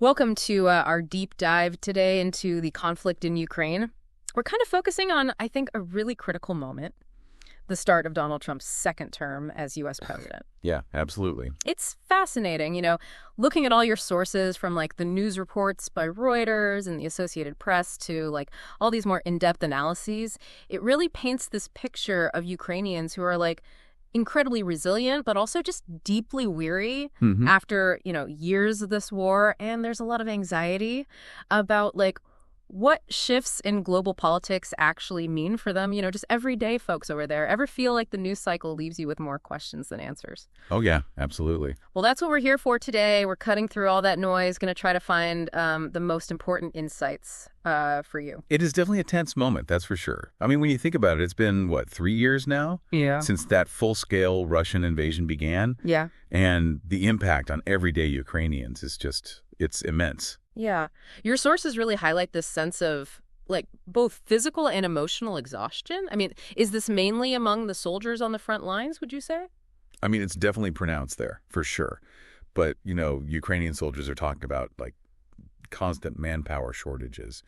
Welcome to our deep dive today into the conflict in Ukraine. We're kind of focusing on, I think, a really critical moment, the start of Donald Trump's second term as U.S. president. Yeah, absolutely. It's fascinating, looking at all your sources from like the news reports by Reuters and the Associated Press to like all these more in-depth analyses. It really paints this picture of Ukrainians who are like incredibly resilient, but also just deeply weary after, years of this war. And there's a lot of anxiety about like what shifts in global politics actually mean for them. Just everyday folks over there. Ever feel like the news cycle leaves you with more questions than answers? Oh, yeah, absolutely. Well, that's what we're here for today. We're cutting through all that noise, going to try to find the most important insights for you. It is definitely a tense moment, that's for sure. I mean, when you think about it, it's been, 3 years now? Yeah. Since that full-scale Russian invasion began? Yeah. And the impact on everyday Ukrainians is it's immense. Yeah. Your sources really highlight this sense of like both physical and emotional exhaustion. I mean, is this mainly among the soldiers on the front lines, would you say? I mean, it's definitely pronounced there, for sure. But, Ukrainian soldiers are talking about, like, constant manpower shortages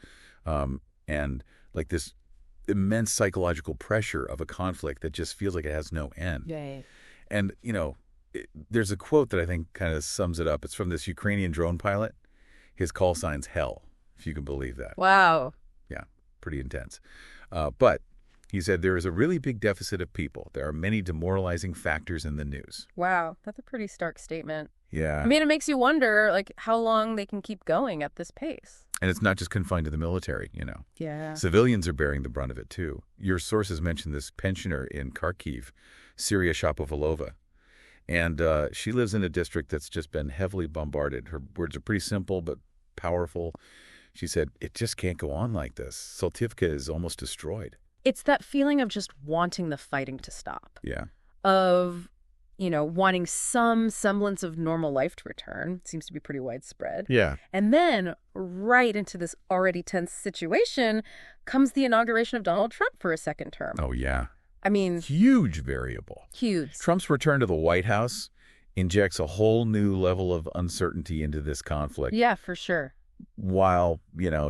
and, like, this immense psychological pressure of a conflict that just feels like it has no end. Right. And, there's a quote that I think kind of sums it up. It's from this Ukrainian drone pilot. His call sign's hell, if you can believe that. Wow. Yeah, pretty intense. But he said there is a really big deficit of people. There are many demoralizing factors in the news. Wow. That's a pretty stark statement. Yeah. I mean, it makes you wonder, like, how long they can keep going at this pace. And it's not just confined to the military, Yeah. Civilians are bearing the brunt of it, too. Your sources mentioned this pensioner in Kharkiv, Syria Shapovalova. And she lives in a district that's just been heavily bombarded. Her words are pretty simple but powerful. She said, it just can't go on like this. Saltivka is almost destroyed. It's that feeling of just wanting the fighting to stop. Yeah. Of, wanting some semblance of normal life to return. It seems to be pretty widespread. Yeah. And then right into this already tense situation comes the inauguration of Donald Trump for a second term. Oh, yeah. I mean, Huge variable. huge. Trump's return to the White House injects a whole new level of uncertainty into this conflict. Yeah, for sure. While,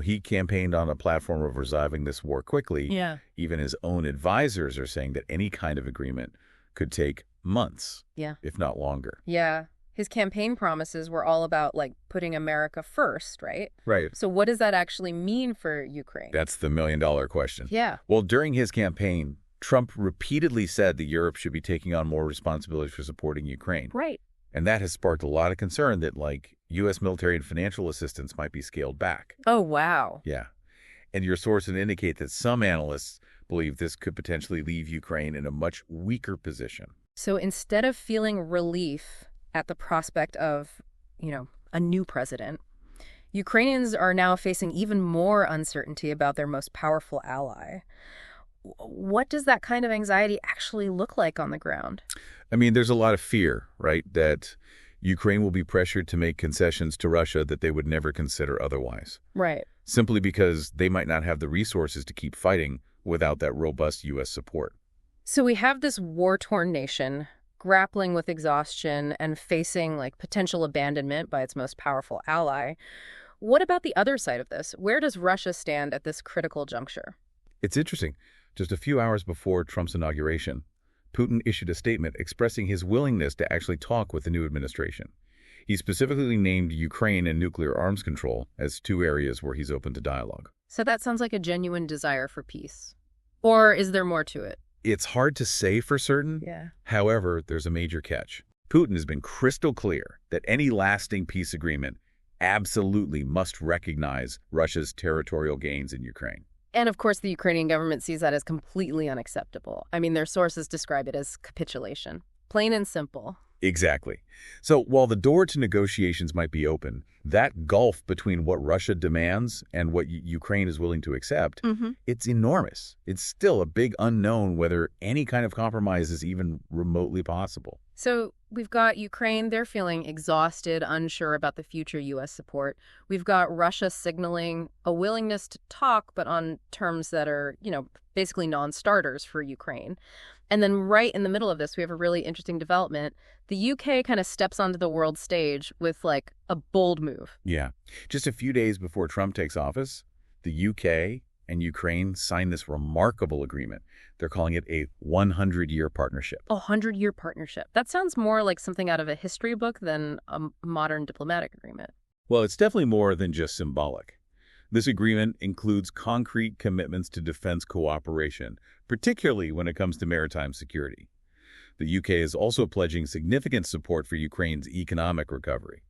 he campaigned on a platform of resolving this war quickly, Yeah. even his own advisors are saying that any kind of agreement could take months, Yeah. if not longer. Yeah. His campaign promises were all about, like, putting America first, right? Right. So what does that actually mean for Ukraine? That's the million-dollar question. Yeah. Well, during his campaign, Trump repeatedly said that Europe should be taking on more responsibility for supporting Ukraine. Right. And that has sparked a lot of concern that, U.S. military and financial assistance might be scaled back. Oh, wow. Yeah. And your sources indicate that some analysts believe this could potentially leave Ukraine in a much weaker position. So instead of feeling relief at the prospect of, a new president, Ukrainians are now facing even more uncertainty about their most powerful ally. What does that kind of anxiety actually look like on the ground? I mean, there's a lot of fear, right, that Ukraine will be pressured to make concessions to Russia that they would never consider otherwise. Right. Simply because they might not have the resources to keep fighting without that robust U.S. support. So we have this war-torn nation grappling with exhaustion and facing potential abandonment by its most powerful ally. What about the other side of this? Where does Russia stand at this critical juncture? It's interesting. Just a few hours before Trump's inauguration, Putin issued a statement expressing his willingness to actually talk with the new administration. He specifically named Ukraine and nuclear arms control as two areas where he's open to dialogue. So that sounds like a genuine desire for peace. Or is there more to it? It's hard to say for certain. Yeah. However, there's a major catch. Putin has been crystal clear that any lasting peace agreement absolutely must recognize Russia's territorial gains in Ukraine. And of course, the Ukrainian government sees that as completely unacceptable. I mean, their sources describe it as capitulation. Plain and simple. Exactly. So while the door to negotiations might be open, that gulf between what Russia demands and what Ukraine is willing to accept, it's enormous. It's still a big unknown whether any kind of compromise is even remotely possible. So we've got Ukraine, they're feeling exhausted, unsure about the future U.S. support. We've got Russia signaling a willingness to talk, but on terms that are, basically non-starters for Ukraine. And then right in the middle of this, we have a really interesting development. The UK kind of steps onto the world stage with like a bold move. Yeah. Just a few days before Trump takes office, the UK and Ukraine signed this remarkable agreement. They're calling it a 100-year partnership. A 100-year partnership. That sounds more like something out of a history book than a modern diplomatic agreement. Well, it's definitely more than just symbolic. This agreement includes concrete commitments to defense cooperation, particularly when it comes to maritime security. The UK is also pledging significant support for Ukraine's economic recovery.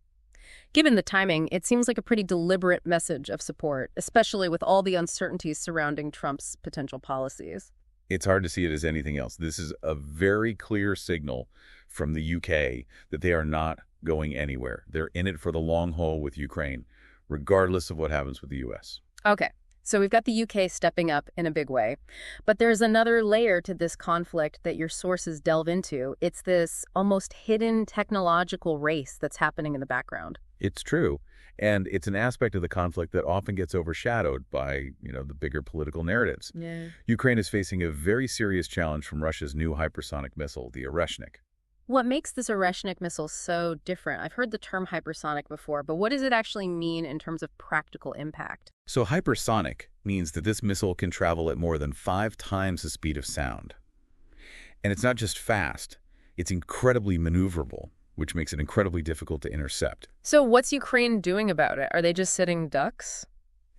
Given the timing, it seems like a pretty deliberate message of support, especially with all the uncertainties surrounding Trump's potential policies. It's hard to see it as anything else. This is a very clear signal from the UK that they are not going anywhere. They're in it for the long haul with Ukraine, regardless of what happens with the U.S. Okay, so we've got the UK stepping up in a big way. But there's another layer to this conflict that your sources delve into. It's this almost hidden technological race that's happening in the background. It's true. And it's an aspect of the conflict that often gets overshadowed by, the bigger political narratives. Yeah. Ukraine is facing a very serious challenge from Russia's new hypersonic missile, the Oreshnik. What makes this Oreshnik missile so different? I've heard the term hypersonic before, but what does it actually mean in terms of practical impact? So hypersonic means that this missile can travel at more than 5 times the speed of sound. And it's not just fast, it's incredibly maneuverable, which makes it incredibly difficult to intercept. So what's Ukraine doing about it? Are they just sitting ducks?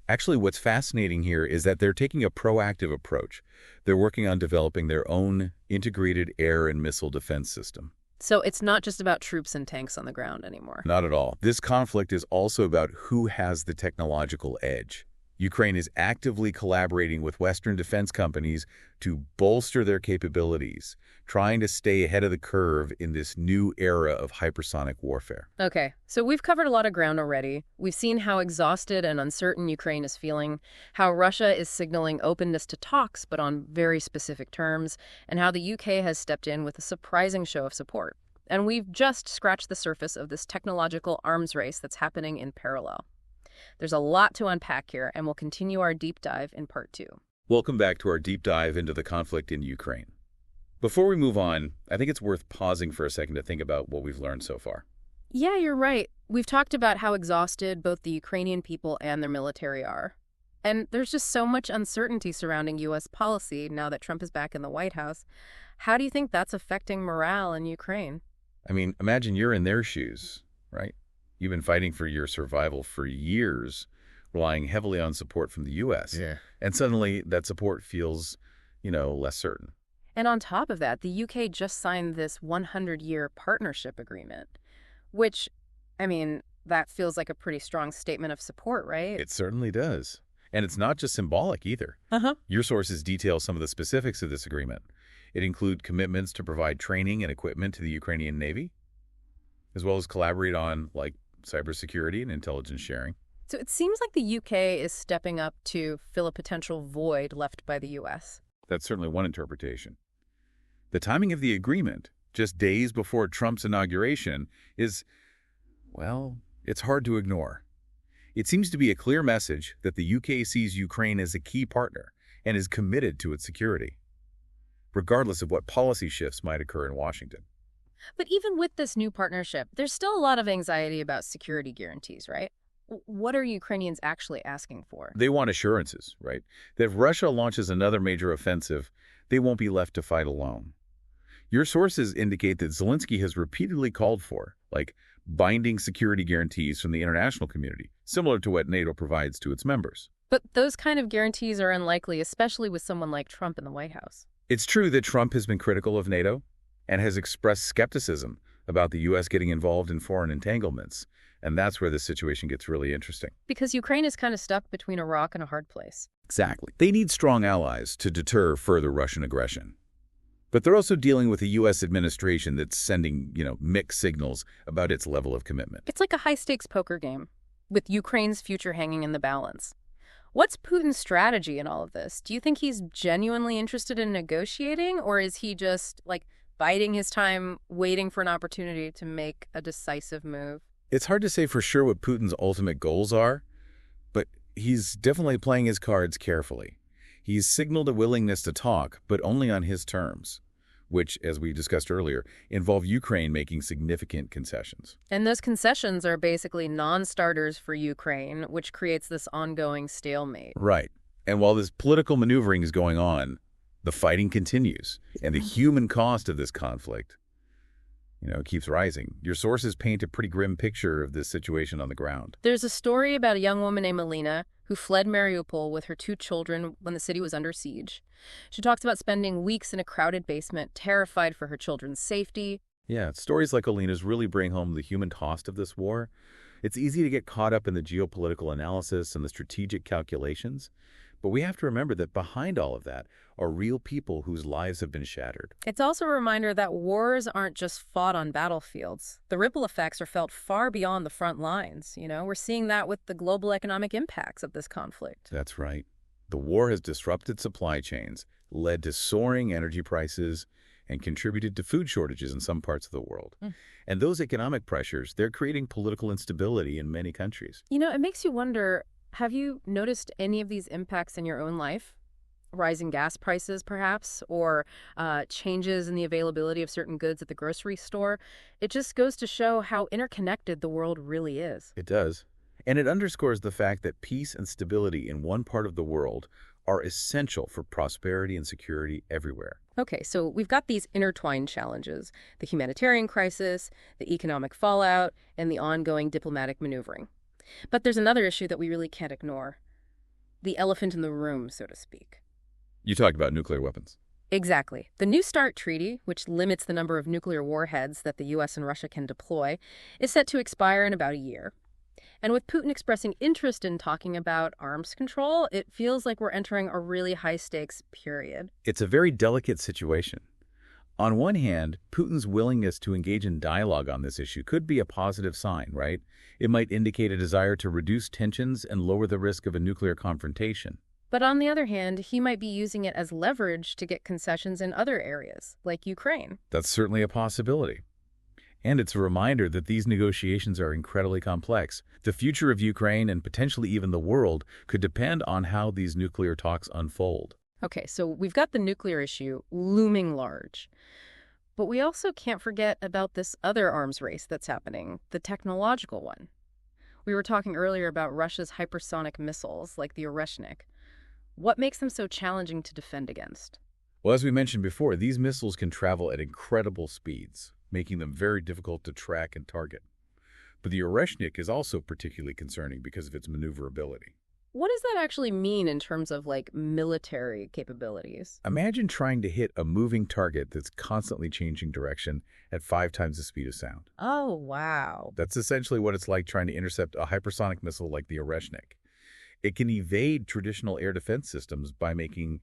Actually, what's fascinating here is that they're taking a proactive approach. They're working on developing their own integrated air and missile defense system. So it's not just about troops and tanks on the ground anymore. Not at all. This conflict is also about who has the technological edge. Ukraine is actively collaborating with Western defense companies to bolster their capabilities, trying to stay ahead of the curve in this new era of hypersonic warfare. Okay, so we've covered a lot of ground already. We've seen how exhausted and uncertain Ukraine is feeling, how Russia is signaling openness to talks, but on very specific terms, and how the UK has stepped in with a surprising show of support. And we've just scratched the surface of this technological arms race that's happening in parallel. There's a lot to unpack here, and we'll continue our deep dive in part 2. Welcome back to our deep dive into the conflict in Ukraine. Before we move on, I think it's worth pausing for a second to think about what we've learned so far. Yeah, you're right. We've talked about how exhausted both the Ukrainian people and their military are. And there's just so much uncertainty surrounding U.S. policy now that Trump is back in the White House. How do you think that's affecting morale in Ukraine? I mean, imagine you're in their shoes, right? You've been fighting for your survival for years, relying heavily on support from the U.S. Yeah. And suddenly that support feels, less certain. And on top of that, the UK just signed this 100-year partnership agreement, which, that feels like a pretty strong statement of support, right? It certainly does. And it's not just symbolic either. Uh-huh. Your sources detail some of the specifics of this agreement. It includes commitments to provide training and equipment to the Ukrainian Navy, as well as collaborate on, cybersecurity and intelligence sharing. So it seems like the UK is stepping up to fill a potential void left by the U.S. That's certainly one interpretation. The timing of the agreement, just days before Trump's inauguration, is, it's hard to ignore. It seems to be a clear message that the UK sees Ukraine as a key partner and is committed to its security, regardless of what policy shifts might occur in Washington. But even with this new partnership, there's still a lot of anxiety about security guarantees, right? What are Ukrainians actually asking for? They want assurances, right? That if Russia launches another major offensive, they won't be left to fight alone. Your sources indicate that Zelensky has repeatedly called for, binding security guarantees from the international community, similar to what NATO provides to its members. But those kind of guarantees are unlikely, especially with someone like Trump in the White House. It's true that Trump has been critical of NATO and has expressed skepticism about the U.S. getting involved in foreign entanglements. And that's where this situation gets really interesting. Because Ukraine is kind of stuck between a rock and a hard place. Exactly. They need strong allies to deter further Russian aggression. But they're also dealing with a U.S. administration that's sending, mixed signals about its level of commitment. It's like a high-stakes poker game, with Ukraine's future hanging in the balance. What's Putin's strategy in all of this? Do you think he's genuinely interested in negotiating, or is he just, biding his time, waiting for an opportunity to make a decisive move? It's hard to say for sure what Putin's ultimate goals are, but he's definitely playing his cards carefully. He's signaled a willingness to talk, but only on his terms. which, as we discussed earlier, involve Ukraine making significant concessions. And those concessions are basically non-starters for Ukraine, which creates this ongoing stalemate. Right. And while this political maneuvering is going on, the fighting continues, and the human cost of this conflict, keeps rising. Your sources paint a pretty grim picture of this situation on the ground. There's a story about a young woman named Alina who fled Mariupol with her 2 children when the city was under siege. She talks about spending weeks in a crowded basement, terrified for her children's safety. Yeah, stories like Alina's really bring home the human cost of this war. It's easy to get caught up in the geopolitical analysis and the strategic calculations, but we have to remember that behind all of that are real people whose lives have been shattered. It's also a reminder that wars aren't just fought on battlefields. The ripple effects are felt far beyond the front lines. We're seeing that with the global economic impacts of this conflict. That's right. The war has disrupted supply chains, led to soaring energy prices, and contributed to food shortages in some parts of the world. And those economic pressures, they're creating political instability in many countries. It makes you wonder, have you noticed any of these impacts in your own life? Rising gas prices, perhaps, or changes in the availability of certain goods at the grocery store? It just goes to show how interconnected the world really is. It does. And it underscores the fact that peace and stability in one part of the world are essential for prosperity and security everywhere. Okay, so we've got these intertwined challenges: the humanitarian crisis, the economic fallout, and the ongoing diplomatic maneuvering. But there's another issue that we really can't ignore. The elephant in the room, so to speak. You talked about nuclear weapons. Exactly. The New START treaty, which limits the number of nuclear warheads that the U.S. and Russia can deploy, is set to expire in about a year. And with Putin expressing interest in talking about arms control, it feels like we're entering a really high-stakes period. It's a very delicate situation. On one hand, Putin's willingness to engage in dialogue on this issue could be a positive sign, right? It might indicate a desire to reduce tensions and lower the risk of a nuclear confrontation. But on the other hand, he might be using it as leverage to get concessions in other areas, like Ukraine. That's certainly a possibility. And it's a reminder that these negotiations are incredibly complex. The future of Ukraine and potentially even the world could depend on how these nuclear talks unfold. Okay, so we've got the nuclear issue looming large. But we also can't forget about this other arms race that's happening, the technological one. We were talking earlier about Russia's hypersonic missiles, like the Oreshnik. What makes them so challenging to defend against? Well, as we mentioned before, these missiles can travel at incredible speeds, making them very difficult to track and target. But the Oreshnik is also particularly concerning because of its maneuverability. What does that actually mean in terms of, military capabilities? Imagine trying to hit a moving target that's constantly changing direction at 5 times the speed of sound. Oh, wow. That's essentially what it's like trying to intercept a hypersonic missile like the Oreshnik. It can evade traditional air defense systems by making,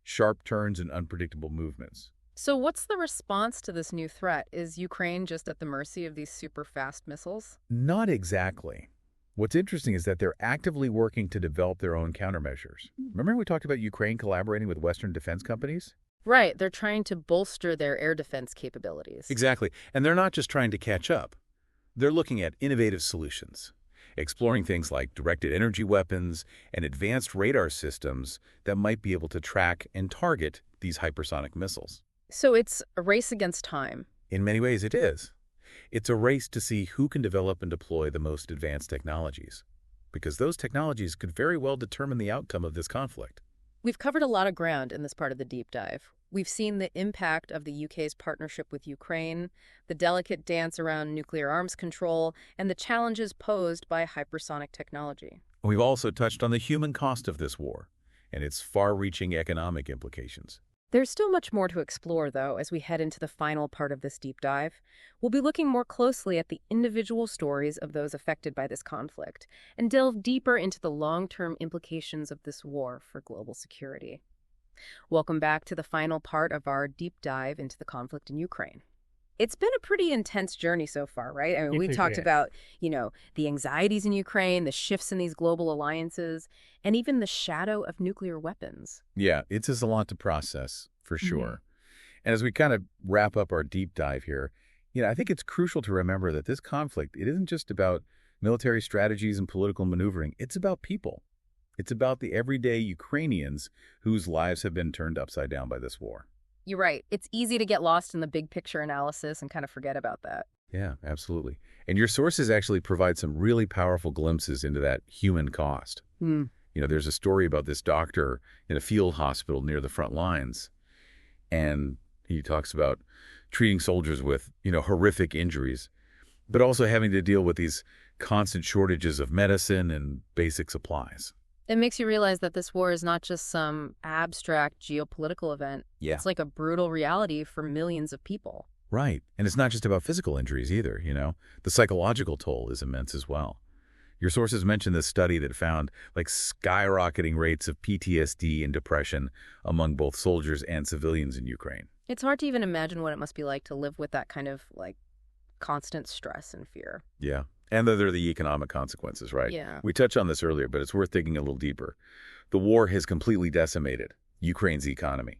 sharp turns and unpredictable movements. So what's the response to this new threat? Is Ukraine just at the mercy of these super fast missiles? Not exactly. What's interesting is that they're actively working to develop their own countermeasures. Remember we talked about Ukraine collaborating with Western defense companies? Right, they're trying to bolster their air defense capabilities. Exactly. And they're not just trying to catch up. They're looking at innovative solutions, exploring things like directed energy weapons and advanced radar systems that might be able to track and target these hypersonic missiles. So it's a race against time. In many ways, it is. It's a race to see who can develop and deploy the most advanced technologies, because those technologies could very well determine the outcome of this conflict. We've covered a lot of ground in this part of the deep dive. We've seen the impact of the UK's partnership with Ukraine, the delicate dance around nuclear arms control, and the challenges posed by hypersonic technology. We've also touched on the human cost of this war and its far-reaching economic implications. There's still much more to explore, though, as we head into the final part of this deep dive. We'll be looking more closely at the individual stories of those affected by this conflict and delve deeper into the long-term implications of this war for global security. Welcome back to the final part of our deep dive into the conflict in Ukraine. It's been a pretty intense journey so far, right? I mean, we talked about, the anxieties in Ukraine, the shifts in these global alliances, and even the shadow of nuclear weapons. Yeah, it's just a lot to process, for sure. And as we kind of wrap up our deep dive here, I think it's crucial to remember that this conflict, it isn't just about military strategies and political maneuvering. It's about people. It's about the everyday Ukrainians whose lives have been turned upside down by this war. You're right. It's easy to get lost in the big picture analysis and kind of forget about that. Yeah, absolutely. And your sources actually provide some really powerful glimpses into that human cost. Hmm. There's a story about this doctor in a field hospital near the front lines, and he talks about treating soldiers with, horrific injuries, but also having to deal with these constant shortages of medicine and basic supplies. It makes you realize that this war is not just some abstract geopolitical event. Yeah. It's like a brutal reality for millions of people. Right. And it's not just about physical injuries either, The psychological toll is immense as well. Your sources mentioned this study that found skyrocketing rates of PTSD and depression among both soldiers and civilians in Ukraine. It's hard to even imagine what it must be like to live with that kind of constant stress and fear. Yeah. And there are the economic consequences, right? Yeah. We touched on this earlier, but it's worth digging a little deeper. The war has completely decimated Ukraine's economy.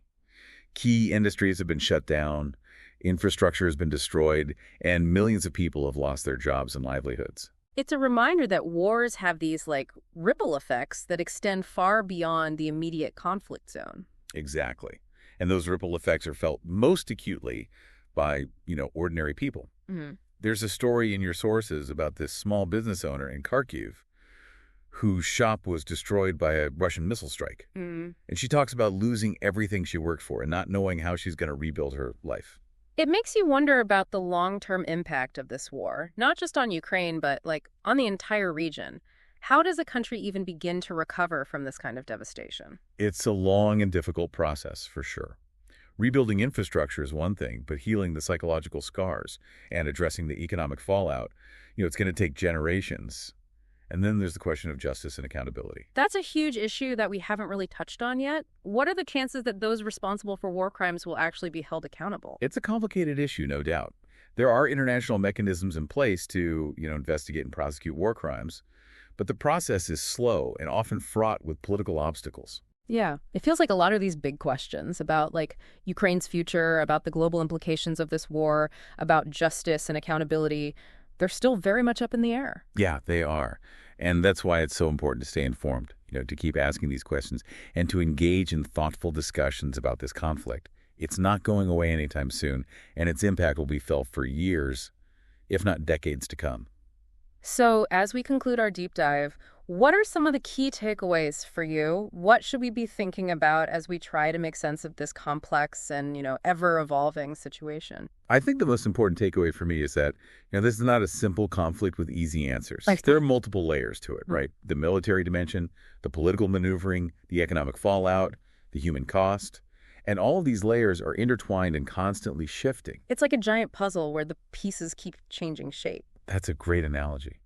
Key industries have been shut down, infrastructure has been destroyed, and millions of people have lost their jobs and livelihoods. It's a reminder that wars have these ripple effects that extend far beyond the immediate conflict zone. Exactly. And those ripple effects are felt most acutely by, ordinary people. Mm-hmm. There's a story in your sources about this small business owner in Kharkiv whose shop was destroyed by a Russian missile strike. Mm-hmm. And she talks about losing everything she worked for and not knowing how she's going to rebuild her life. It makes you wonder about the long-term impact of this war, not just on Ukraine, but on the entire region. How does a country even begin to recover from this kind of devastation? It's a long and difficult process, for sure. Rebuilding infrastructure is one thing, but healing the psychological scars and addressing the economic fallout, it's going to take generations. And then there's the question of justice and accountability. That's a huge issue that we haven't really touched on yet. What are the chances that those responsible for war crimes will actually be held accountable? It's a complicated issue, no doubt. There are international mechanisms in place to, investigate and prosecute war crimes, but the process is slow and often fraught with political obstacles. Yeah, it feels like a lot of these big questions about Ukraine's future, about the global implications of this war, about justice and accountability, they're still very much up in the air. Yeah, they are. And that's why it's so important to stay informed, to keep asking these questions and to engage in thoughtful discussions about this conflict. It's not going away anytime soon, and its impact will be felt for years, if not decades to come. So, as we conclude our deep dive, what are some of the key takeaways for you? What should we be thinking about as we try to make sense of this complex and, ever-evolving situation? I think the most important takeaway for me is that, this is not a simple conflict with easy answers. Like- There are multiple layers to it, right? The military dimension, the political maneuvering, the economic fallout, the human cost. And all of these layers are intertwined and constantly shifting. It's like a giant puzzle where the pieces keep changing shape. That's a great analogy.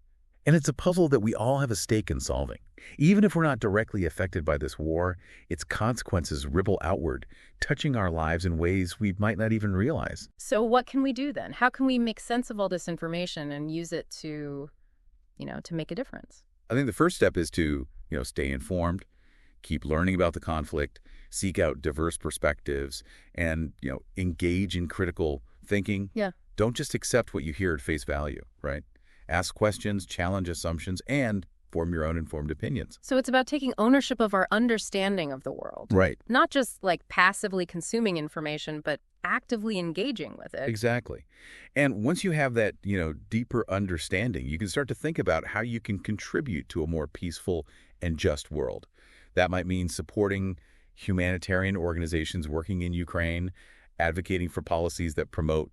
And it's a puzzle that we all have a stake in solving. Even if we're not directly affected by this war, its consequences ripple outward, touching our lives in ways we might not even realize. So what can we do then? How can we make sense of all this information and use it to, to make a difference? I think the first step is to, stay informed, keep learning about the conflict, seek out diverse perspectives, and, engage in critical thinking. Yeah. Don't just accept what you hear at face value, right? Ask questions, challenge assumptions, and form your own informed opinions. So it's about taking ownership of our understanding of the world. Right. Not just passively consuming information, but actively engaging with it. Exactly. And once you have that, deeper understanding, you can start to think about how you can contribute to a more peaceful and just world. That might mean supporting humanitarian organizations working in Ukraine, advocating for policies that promote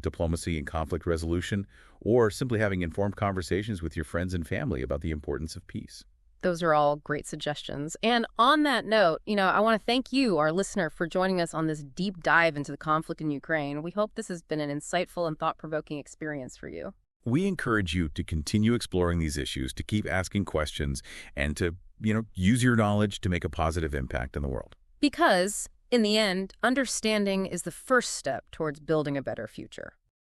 diplomacy and conflict resolution, or simply having informed conversations with your friends and family about the importance of peace. Those are all great suggestions. And on that note, I want to thank you, our listener, for joining us on this deep dive into the conflict in Ukraine. We hope this has been an insightful and thought-provoking experience for you. We encourage you to continue exploring these issues, to keep asking questions, and to, use your knowledge to make a positive impact in the world. Because in the end, understanding is the first step towards building a better future.